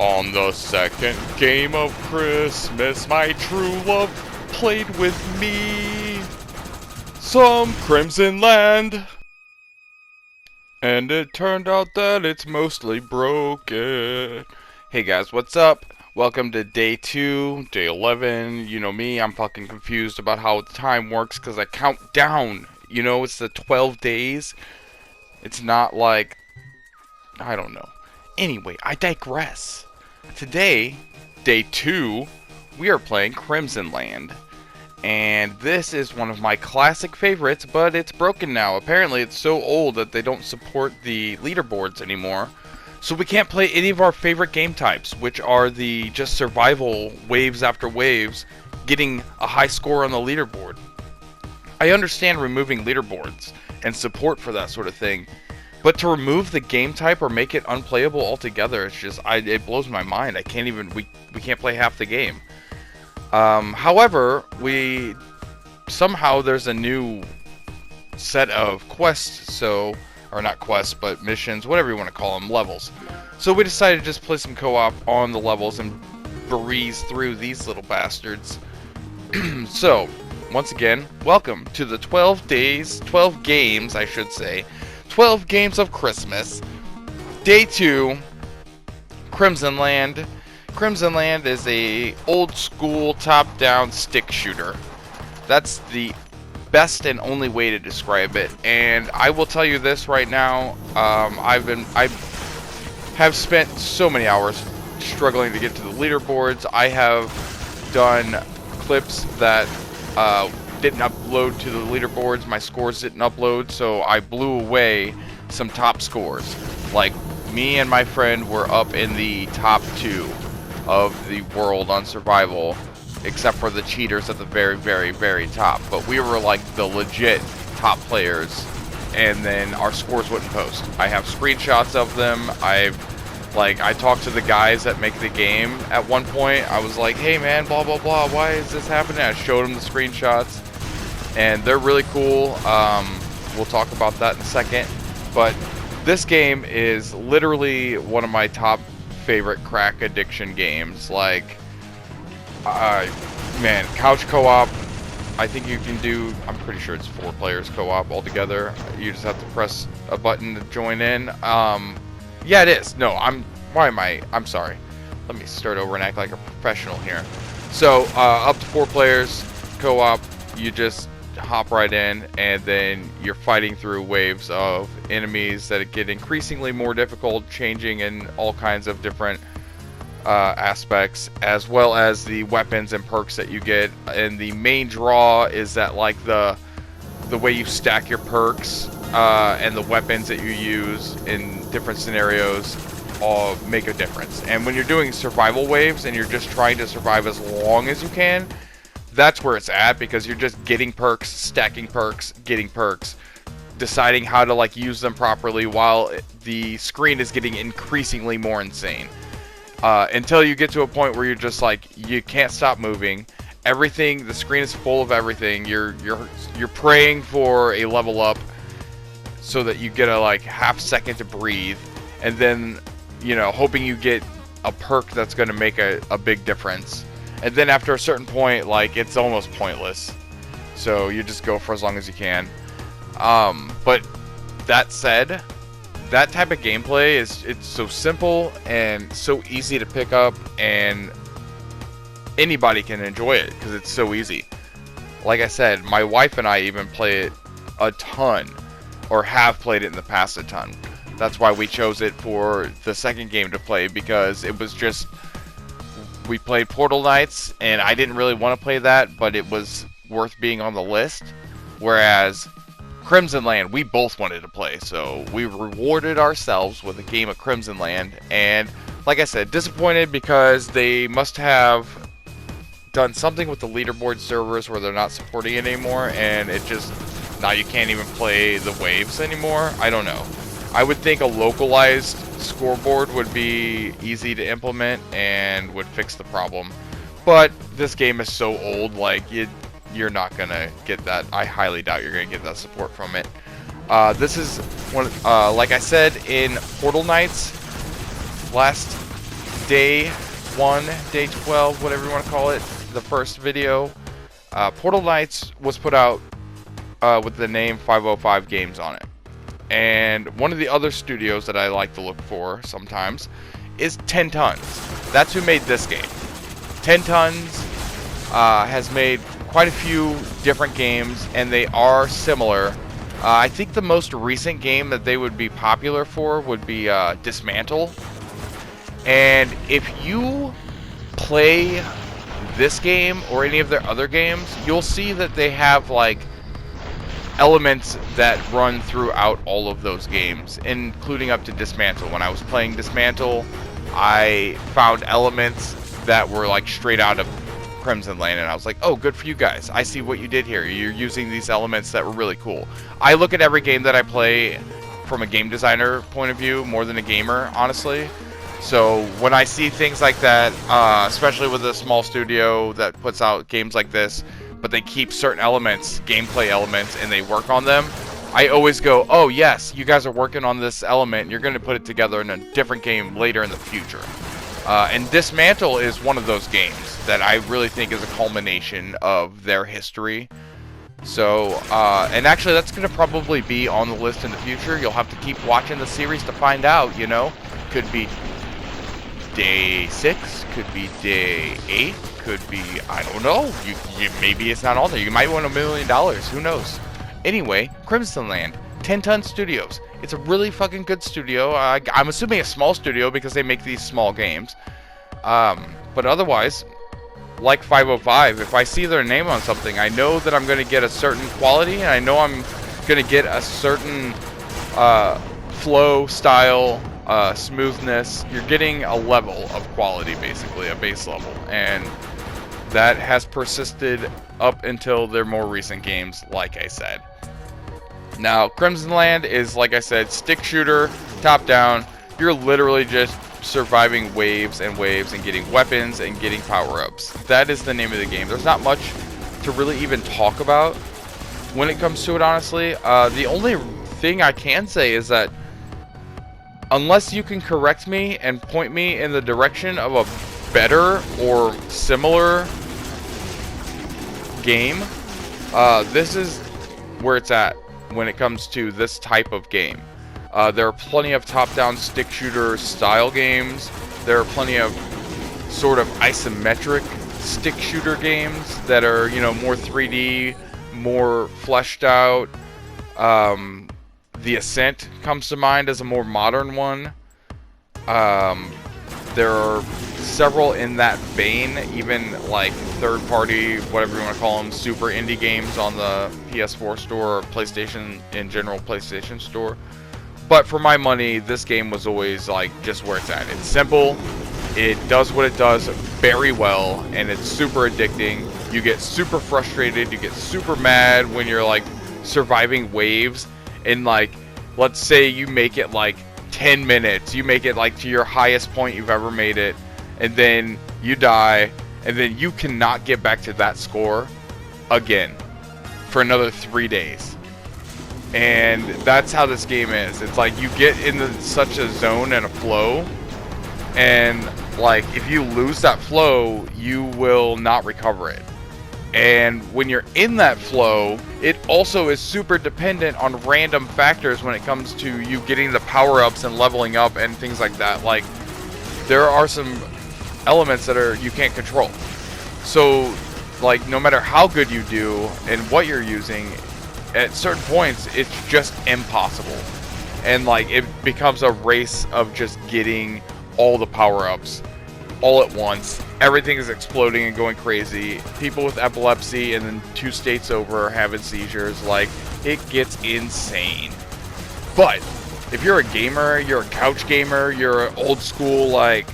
On the second game of Christmas, my true love played with me some Crimsonland. And it turned out that it's mostly broken. Hey guys, what's up? Welcome to day 2, day 11. You know me, I'm fucking confused about how time works because I count down. You know, it's the 12 days. It's not like, I don't know. Anyway, I digress. Today, day 2, we are playing Crimsonland. And this is one of my classic favorites, but it's broken now. Apparently, it's so old that they don't support the leaderboards anymore. So we can't play any of our favorite game types, which are the just survival waves after waves, getting a high score on the leaderboard. I understand removing leaderboards and support for that sort of thing, but to remove the game type or make it unplayable altogether, it's just, it blows my mind. I can't even, we can't play half the game. However, somehow there's a new set of quests, or not quests, but missions, whatever you want to call them, levels. So we decided to just play some co-op on the levels and breeze through these little bastards. So, once again, welcome to the 12 games, I should say, 12 games of Christmas. Day 2, Crimsonland. Crimsonland is a old school top-down stick shooter. That's the best and only way to describe it. And I will tell you this right now, I have spent so many hours struggling to get to the leaderboards. I have done clips that didn't upload to the leaderboards. My scores didn't upload, so I blew away some top scores. Like, me and my friend were up in the top 2 of the world on survival, except for the cheaters at the very, very, very top. But we were like the legit top players, and then our scores wouldn't post. I have screenshots of them. I talked to the guys that make the game at one point. I was like, hey man, blah blah blah, why is this happening? I showed them the screenshots, and they're really cool. We'll talk about that in a second. But this game is literally one of my top favorite crack addiction games. Like, man, couch co-op, I think you can do, I'm pretty sure it's 4 players co-op altogether. You just have to press a button to join in. Yeah, it is. No, I'm sorry. Let me start over and act like a professional here. So, up to 4 players co-op, you just hop right in, and then you're fighting through waves of enemies that get increasingly more difficult, changing in all kinds of different aspects, as well as the weapons and perks that you get. And the main draw is that, like, the way you stack your perks and the weapons that you use in different scenarios all make a difference. And when you're doing survival waves and you're just trying to survive as long as you can, that's where it's at, because you're just getting perks, stacking perks, getting perks, deciding how to like use them properly while the screen is getting increasingly more insane. Until you get to a point where you're just like, you can't stop moving. Everything, the screen is full of everything. You're praying for a level up so that you get a like half second to breathe, and then, you know, hoping you get a perk that's going to make a big difference. And then after a certain point, like, it's almost pointless. So you just go for as long as you can. But that said, that type of gameplay it's so simple and so easy to pick up, and anybody can enjoy it because it's so easy. Like I said, my wife and I even play it a ton, or have played it in the past a ton. That's why we chose it for the second game to play, because it was just, we played Portal Knights, and I didn't really want to play that, but it was worth being on the list. Whereas Crimsonland, we both wanted to play, so we rewarded ourselves with a game of Crimsonland. And like I said, disappointed because they must have done something with the leaderboard servers where they're not supporting it anymore, and it just, now you can't even play the waves anymore. I don't know. I would think a localized scoreboard would be easy to implement and would fix the problem. But this game is so old, like, you're not gonna get that. I highly doubt you're gonna get that support from it. This is one, like I said in Portal Knights last day 1, day 12, whatever you want to call it, the first video, Portal Knights was put out with the name 505 Games on it. And one of the other studios that I like to look for sometimes is 10 Tons. That's who made this game. 10 Tons has made quite a few different games, and they are similar. I think the most recent game that they would be popular for would be Dismantle. And if you play this game or any of their other games, you'll see that they have like elements that run throughout all of those games, including up to Dismantle. When I was playing Dismantle, I found elements that were like straight out of Crimsonland, and I was like, oh, good for you guys. I see what you did here. You're using these elements that were really cool. I look at every game that I play from a game designer point of view more than a gamer, honestly. So when I see things like that, especially with a small studio that puts out games like this, but they keep certain elements, gameplay elements, and they work on them, I always go, oh yes, you guys are working on this element, and you're going to put it together in a different game later in the future. And Dismantle is one of those games that I really think is a culmination of their history. So, and actually that's going to probably be on the list in the future. You'll have to keep watching the series to find out, you know. Could be day 6, could be day 8, could be, I don't know, you maybe it's not on there. You might win $1 million, who knows. Anyway, Crimsonland, 10 Ton Studios. It's a really fucking good studio. I'm assuming a small studio because they make these small games. But otherwise, like 505, if I see their name on something, I know that I'm going to get a certain quality, and I know I'm going to get a certain flow, style, smoothness. You're getting a level of quality, basically, a base level. And that has persisted up until their more recent games, like I said. Now, Crimsonland is, like I said, stick shooter, top down. You're literally just surviving waves and waves and getting weapons and getting power-ups. That is the name of the game. There's not much to really even talk about when it comes to it, honestly. The only thing I can say is that unless you can correct me and point me in the direction of a better or similar game, this is where it's at when it comes to this type of game. There are plenty of top-down stick shooter style games. There are plenty of sort of isometric stick shooter games that are, you know, more 3D, more fleshed out. The Ascent comes to mind as a more modern one. There are several in that vein, even like third-party, whatever you want to call them, super indie games on the PS4 store or PlayStation, in general, PlayStation store. But for my money, this game was always like just where it's at. It's simple, it does what it does very well, and it's super addicting. You get super frustrated, you get super mad when you're like surviving waves, and like, let's say you make it like 10 minutes, you make it like to your highest point you've ever made it, and then you die, and then you cannot get back to that score again for another 3 days. And that's how this game is. It's like you get into such a zone and a flow, and like if you lose that flow, you will not recover it. And when you're in that flow, it also is super dependent on random factors when it comes to you getting the power-ups and leveling up and things like that. Like, there are some elements that you can't control. So, like, no matter how good you do and what you're using, at certain points, it's just impossible. And, like, it becomes a race of just getting all the power-ups all at once. Everything is exploding and going crazy. People with epilepsy and then 2 states over are having seizures. Like, it gets insane. But if you're a gamer, you're a couch gamer, you're an old school, like,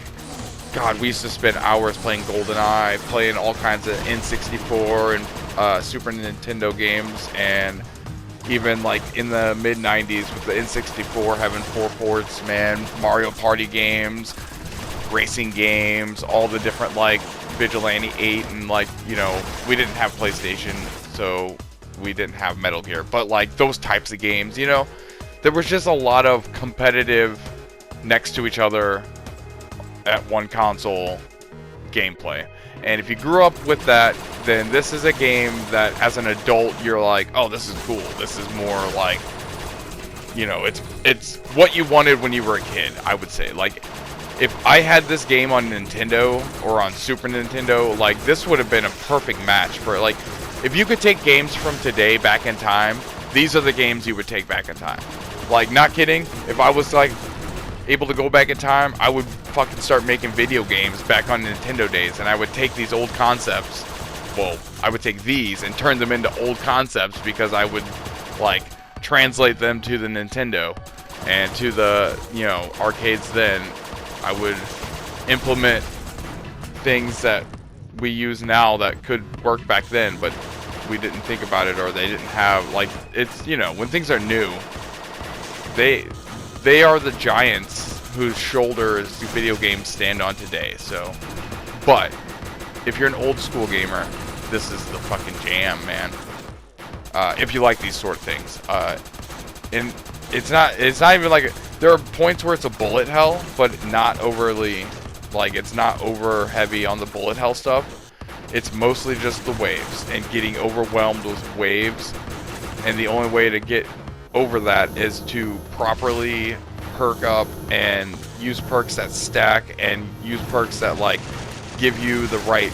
God, we used to spend hours playing GoldenEye, playing all kinds of N64 and Super Nintendo games, and even like in the mid-90s with the N64 having 4 ports, man, Mario Party games, racing games, all the different like Vigilante 8, and like, you know, we didn't have PlayStation, so we didn't have Metal Gear, but like those types of games, you know, there was just a lot of competitive next to each other at one console gameplay. And if you grew up with that, then this is a game that as an adult you're like, oh, this is cool. This is more like, you know, it's what you wanted when you were a kid, I would say. Like, if I had this game on Nintendo or on Super Nintendo, like, this would have been a perfect match for, like, if you could take games from today back in time, these are the games you would take back in time. Like, not kidding, if I was, like, able to go back in time, I would fucking start making video games back on Nintendo days, and I would take these old concepts, well, I would take these and turn them into old concepts because I would, like, translate them to the Nintendo and to the, you know, arcades then. I would implement things that we use now that could work back then, but we didn't think about it, or they didn't have, like, it's, you know, when things are new, they are the giants whose shoulders the video games stand on today. So, but if you're an old school gamer, this is the fucking jam, man. If you like these sort of things, and it's not even like, there are points where it's a bullet hell, but not overly, like, it's not over heavy on the bullet hell stuff. It's mostly just the waves and getting overwhelmed with waves, and the only way to get over that is to properly perk up and use perks that stack and use perks that, like, give you the right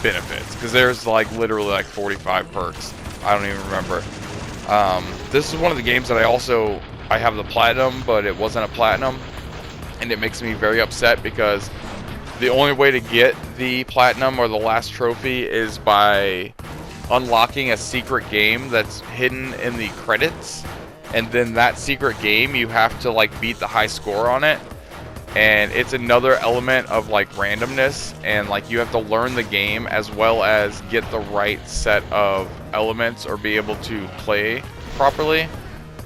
benefits, because there's, like, literally like 45 perks. I don't even remember. This is one of the games that I have the platinum, but it wasn't a platinum, and it makes me very upset because the only way to get the platinum or the last trophy is by unlocking a secret game that's hidden in the credits, and then that secret game you have to, like, beat the high score on it, and it's another element of, like, randomness, and, like, you have to learn the game as well as get the right set of elements or be able to play properly.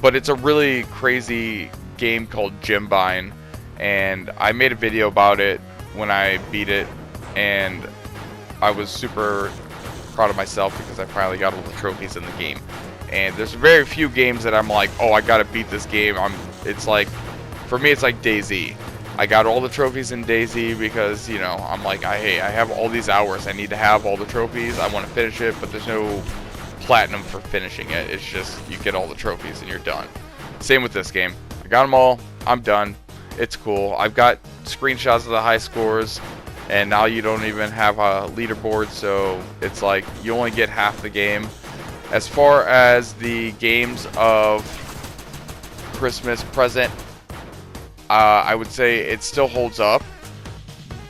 But it's a really crazy game called Gembind, and I made a video about it when I beat it, and I was super proud of myself because I finally got all the trophies in the game. And there's very few games that I'm like, oh, I gotta beat this game. It's like, for me, it's like DayZ. I got all the trophies in DayZ because, you know, I'm like, hey, I have all these hours. I need to have all the trophies. I want to finish it, but there's no platinum for finishing it. It's just, you get all the trophies and you're done. Same with this game. I got them all. I'm done. It's cool. I've got screenshots of the high scores, and now you don't even have a leaderboard, so it's like you only get half the game. As far as the games of Christmas present, I would say it still holds up,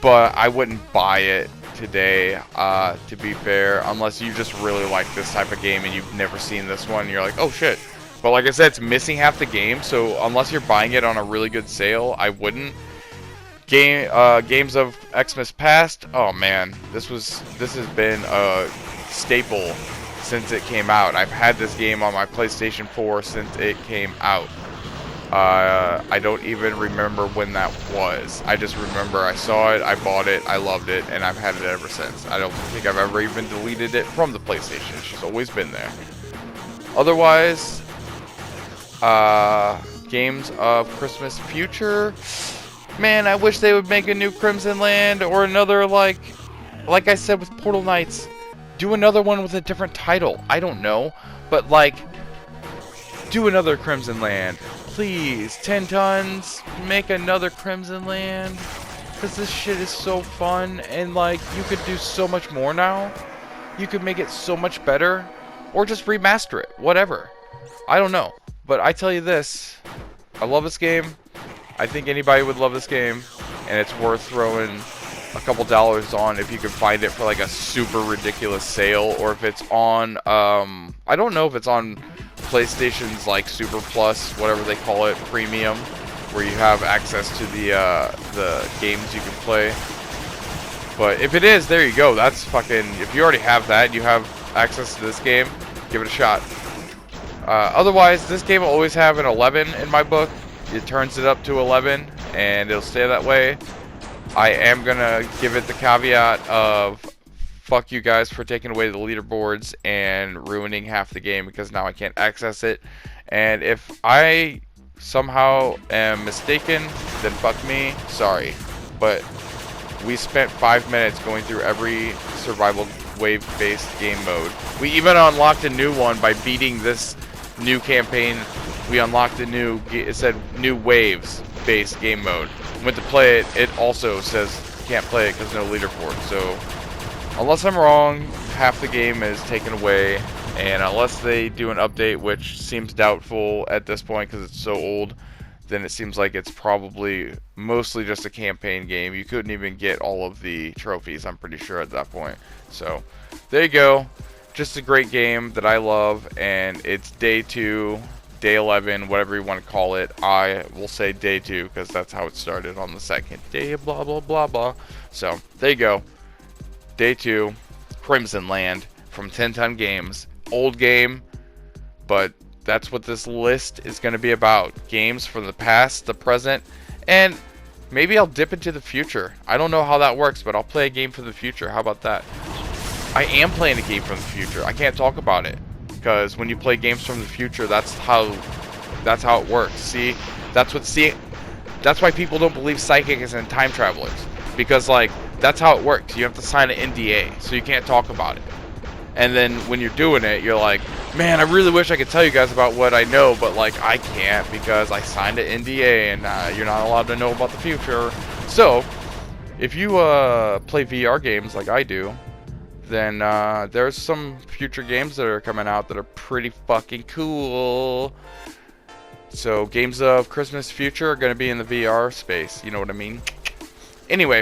but I wouldn't buy it today, to be fair, unless you just really like this type of game and you've never seen this one, and you're like, oh shit. But like I said, it's missing half the game, so unless you're buying it on a really good sale, I wouldn't. Games of Xmas past, oh man, this has been a staple since it came out. I've had this game on my PlayStation 4 since it came out. I don't even remember when that was. I just remember I saw it, I bought it, I loved it, and I've had it ever since. I don't think I've ever even deleted it from the PlayStation. It's just always been there. Otherwise, games of Christmas future, man, I wish they would make a new Crimsonland or another, like I said with Portal Knights, do another one with a different title. I don't know, but, like, do another Crimsonland. Please, 10 tons, make another Crimsonland, because this shit is so fun, and, like, you could do so much more now. You could make it so much better, or just remaster it, whatever. I don't know, but I tell you this, I love this game. I think anybody would love this game, and it's worth throwing a couple dollars on if you can find it for, like, a super ridiculous sale, or if it's on, I don't know if it's on PlayStation's, like, Super Plus, whatever they call it, Premium, where you have access to the games you can play. But if it is, there you go. That's fucking, if you already have that, you have access to this game, give it a shot. Otherwise, this game will always have an 11 in my book. It turns it up to 11, and it'll stay that way. I am gonna give it the caveat of, fuck you guys for taking away the leaderboards and ruining half the game, because now I can't access it. And if I somehow am mistaken, then fuck me, sorry. But We spent 5 minutes going through every survival wave-based game mode. We even unlocked a new one by beating this new campaign. We unlocked a new, it said new waves-based game mode. Went to play it, it also says can't play it because no leaderboard. So, unless I'm wrong, half the game is taken away. And unless they do an update, which seems doubtful at this point because it's so old, then it seems like it's probably mostly just a campaign game. You couldn't even get all of the trophies, I'm pretty sure, at that point. So, there you go. Just a great game that I love, and it's day 2, day 11, whatever you want to call it. I will say day 2 because that's how it started on the second day, blah, blah, blah, blah. So, there you go. Day 2, Crimsonland from 10 Ton Games. Old game, but that's what this list is going to be about. Games from the past, the present, and maybe I'll dip into the future. I don't know how that works, but I'll play a game from the future. How about that? I am playing a game from the future. I can't talk about it because when you play games from the future, that's how it works. See, that's why people don't believe psychics and time travelers, because like that's how it works. You have to sign an NDA, so you can't talk about it. And then when you're doing it, you're like, man, I really wish I could tell you guys about what I know, but like I can't because I signed an NDA and you're not allowed to know about the future. So, if you play VR games like I do, then there's some future games that are coming out that are pretty fucking cool. So, games of Christmas future are going to be in the VR space, you know what I mean? Anyway,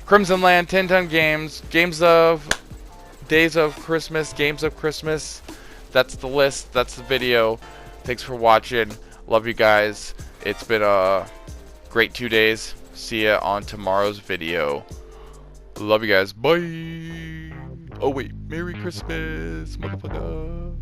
Crimsonland, 10 Ton Games, games of Days of Christmas, Games of Christmas. That's the list. That's the video. Thanks for watching. Love you guys. It's been a great 2 days. See ya on tomorrow's video. Love you guys. Bye. Oh wait, Merry Christmas, motherfucker.